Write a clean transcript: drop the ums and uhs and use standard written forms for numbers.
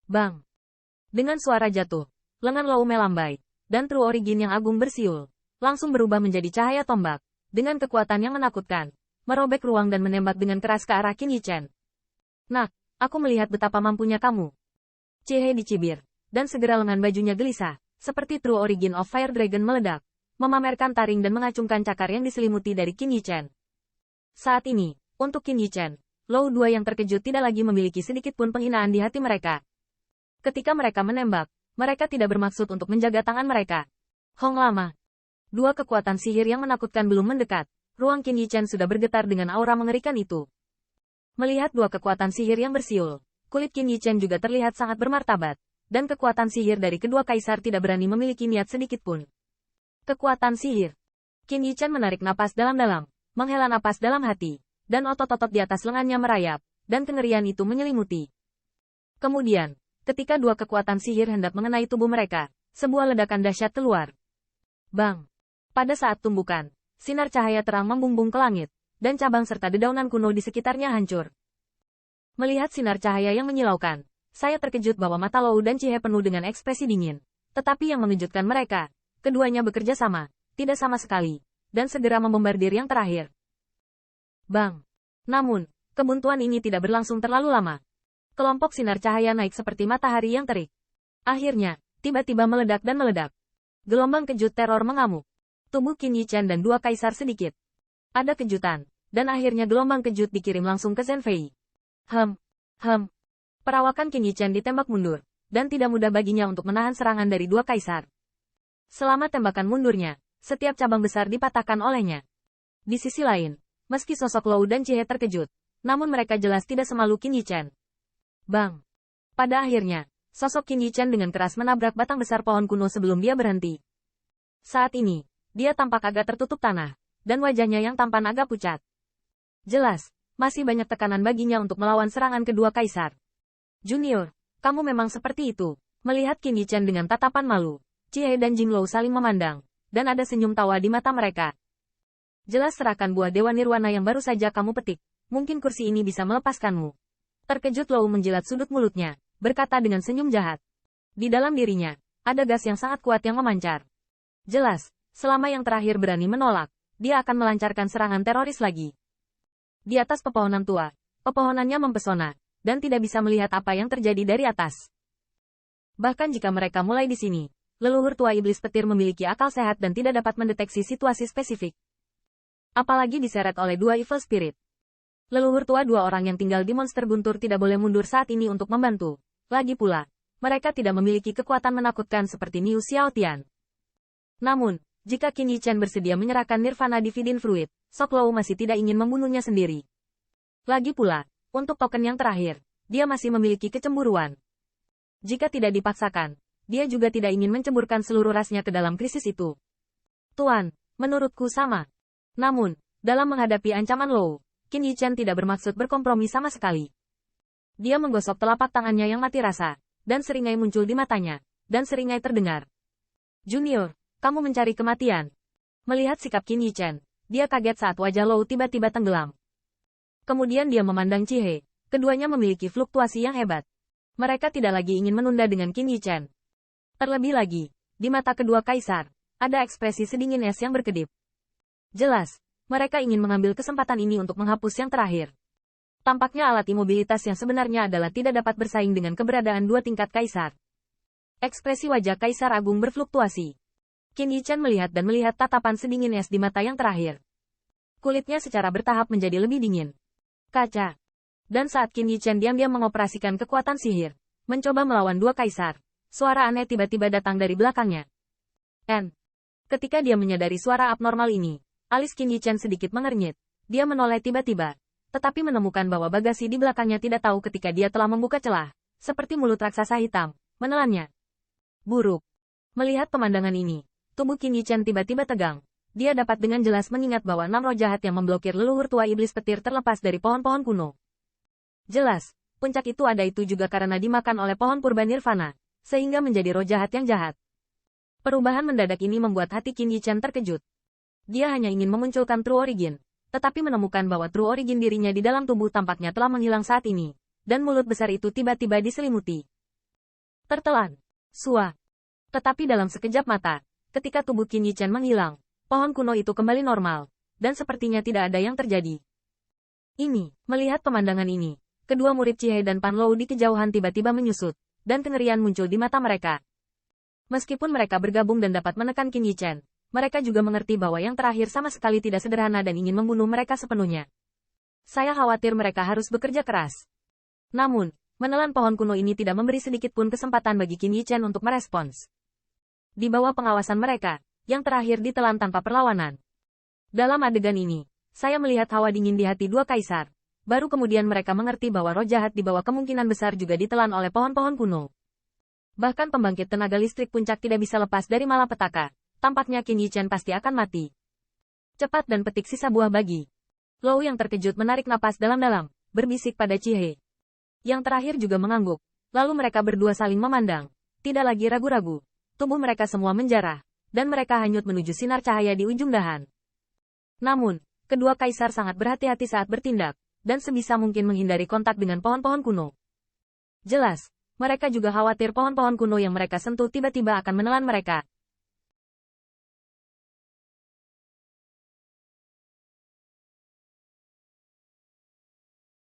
Bang! Dengan suara jatuh, lengan Lou melambai, dan True Origin yang agung bersiul, langsung berubah menjadi cahaya tombak, dengan kekuatan yang menakutkan, merobek ruang dan menembak dengan keras ke arah Qin Yichen. Nak, aku melihat betapa mampunya kamu. Cie dicibir, dan segera lengan bajunya gelisah, seperti True Origin of Fire Dragon meledak, memamerkan taring dan mengacungkan cakar yang diselimuti dari Qin Yichen. Saat ini, untuk Qin Yichen, Lou dua yang terkejut tidak lagi memiliki sedikit pun penghinaan di hati mereka. Ketika mereka menembak, mereka tidak bermaksud untuk menjaga tangan mereka. Hong lama. Dua kekuatan sihir yang menakutkan belum mendekat, ruang Qin Yichen sudah bergetar dengan aura mengerikan itu. Melihat dua kekuatan sihir yang bersiul, kulit Qin Yichen juga terlihat sangat bermartabat, dan kekuatan sihir dari kedua kaisar tidak berani memiliki niat sedikit pun. Kekuatan sihir. Qin Yichen menarik napas dalam-dalam, menghela napas dalam hati, dan otot-otot di atas lengannya merayap, dan kengerian itu menyelimuti. Kemudian, ketika dua kekuatan sihir hendak mengenai tubuh mereka, sebuah ledakan dahsyat keluar. Bang! Pada saat tumbukan, sinar cahaya terang membumbung ke langit, dan cabang serta dedaunan kuno di sekitarnya hancur. Melihat sinar cahaya yang menyilaukan, saya terkejut bahwa mata Lou dan Cie penuh dengan ekspresi dingin. Tetapi yang mengejutkan mereka, keduanya bekerja sama, tidak sama sekali, dan segera membombardir yang terakhir. Bang! Namun, kebuntuan ini tidak berlangsung terlalu lama. Kelompok sinar cahaya naik seperti matahari yang terik. Akhirnya, tiba-tiba meledak dan meledak. Gelombang kejut teror mengamuk. Tubuh Qin Yichen dan dua kaisar sedikit. Ada kejutan, dan akhirnya gelombang kejut dikirim langsung ke Zhen Fei. Perawakan Qin Yichen ditembak mundur, dan tidak mudah baginya untuk menahan serangan dari dua kaisar. Selama tembakan mundurnya, setiap cabang besar dipatahkan olehnya. Di sisi lain, meski sosok Lou dan Cie terkejut, namun mereka jelas tidak semalu Qin Yichen. Bang! Pada akhirnya, sosok Qin Yichen dengan keras menabrak batang besar pohon kuno sebelum dia berhenti. Saat ini, dia tampak agak tertutup tanah, dan wajahnya yang tampan agak pucat. Jelas, masih banyak tekanan baginya untuk melawan serangan kedua kaisar. Junior, kamu memang seperti itu. Melihat Qin Yichen dengan tatapan malu, Cie dan Jing Lou saling memandang, dan ada senyum tawa di mata mereka. Jelas serahkan buah Dewa Nirwana yang baru saja kamu petik, mungkin kursi ini bisa melepaskanmu. Terkejut Lou menjilat sudut mulutnya, berkata dengan senyum jahat. Di dalam dirinya, ada gas yang sangat kuat yang memancar. Jelas, selama yang terakhir berani menolak, dia akan melancarkan serangan teroris lagi. Di atas pepohonan tua, pepohonannya mempesona, dan tidak bisa melihat apa yang terjadi dari atas. Bahkan jika mereka mulai di sini, leluhur tua iblis petir memiliki akal sehat dan tidak dapat mendeteksi situasi spesifik. Apalagi diseret oleh dua evil spirit. Leluhur tua dua orang yang tinggal di monster guntur tidak boleh mundur saat ini untuk membantu. Lagi pula, mereka tidak memiliki kekuatan menakutkan seperti Niu Xiaotian. Namun, jika Qin Yichen bersedia menyerahkan Nirvana Dividend Fruit, Sok Lou masih tidak ingin membunuhnya sendiri. Lagi pula, untuk token yang terakhir, dia masih memiliki kecemburuan. Jika tidak dipaksakan, dia juga tidak ingin menceburkan seluruh rasnya ke dalam krisis itu. Tuan, menurutku sama. Namun, dalam menghadapi ancaman Lou, Qin Yichen tidak bermaksud berkompromi sama sekali. Dia menggosok telapak tangannya yang mati rasa, dan seringai muncul di matanya, dan seringai terdengar. Junior, kamu mencari kematian. Melihat sikap Qin Yichen, dia kaget saat wajah Lou tiba-tiba tenggelam. Kemudian dia memandang Cie, keduanya memiliki fluktuasi yang hebat. Mereka tidak lagi ingin menunda dengan Qin Yichen. Terlebih lagi, di mata kedua kaisar, ada ekspresi sedingin es yang berkedip. Jelas, mereka ingin mengambil kesempatan ini untuk menghapus yang terakhir. Tampaknya alat imobilitas yang sebenarnya adalah tidak dapat bersaing dengan keberadaan dua tingkat kaisar. Ekspresi wajah kaisar agung berfluktuasi. Qin Yichen melihat dan melihat tatapan sedingin es di mata yang terakhir. Kulitnya secara bertahap menjadi lebih dingin. Kaca. Dan saat Qin Yichen diam-diam mengoperasikan kekuatan sihir, mencoba melawan dua kaisar, suara aneh tiba-tiba datang dari belakangnya. Ketika dia menyadari suara abnormal ini, alis Qin Yichen sedikit mengernyit. Dia menoleh tiba-tiba, tetapi menemukan bahwa bagasi di belakangnya tidak tahu ketika dia telah membuka celah, seperti mulut raksasa hitam, menelannya. Buruk. Melihat pemandangan ini, tubuh Qin Yichen tiba-tiba tegang. Dia dapat dengan jelas mengingat bahwa 6 roh jahat yang memblokir leluhur tua iblis petir terlepas dari pohon-pohon kuno. Jelas, puncak itu juga karena dimakan oleh pohon purba nirvana, sehingga menjadi roh jahat yang jahat. Perubahan mendadak ini membuat hati Qin Yichen terkejut. Dia hanya ingin memunculkan True Origin, tetapi menemukan bahwa True Origin dirinya di dalam tubuh tampaknya telah menghilang saat ini, dan mulut besar itu tiba-tiba diselimuti. Tertelan. Sua. Tetapi dalam sekejap mata, ketika tubuh Qin Yichen menghilang, pohon kuno itu kembali normal, dan sepertinya tidak ada yang terjadi. Melihat pemandangan ini, kedua murid Chihei dan Pan Lou di kejauhan tiba-tiba menyusut, dan kengerian muncul di mata mereka. Meskipun mereka bergabung dan dapat menekan Qin Yichen, mereka juga mengerti bahwa yang terakhir sama sekali tidak sederhana dan ingin membunuh mereka sepenuhnya. Saya khawatir mereka harus bekerja keras. Namun, menelan pohon kuno ini tidak memberi sedikit pun kesempatan bagi Qin Yichen untuk merespons. Di bawah pengawasan mereka, yang terakhir ditelan tanpa perlawanan. Dalam adegan ini, saya melihat hawa dingin di hati dua kaisar. Baru kemudian mereka mengerti bahwa roh jahat di bawah kemungkinan besar juga ditelan oleh pohon-pohon kuno. Bahkan pembangkit tenaga listrik puncak tidak bisa lepas dari malapetaka. Tampaknya Qin Yichen pasti akan mati. Cepat dan petik sisa buah bagi. Lou yang terkejut menarik napas dalam-dalam, berbisik pada Chihei. Yang terakhir juga mengangguk. Lalu mereka berdua saling memandang. Tidak lagi ragu-ragu. Tubuh mereka semua menjarah, dan mereka hanyut menuju sinar cahaya di ujung dahan. Namun, kedua kaisar sangat berhati-hati saat bertindak, dan sebisa mungkin menghindari kontak dengan pohon-pohon kuno. Jelas, mereka juga khawatir pohon-pohon kuno yang mereka sentuh tiba-tiba akan menelan mereka,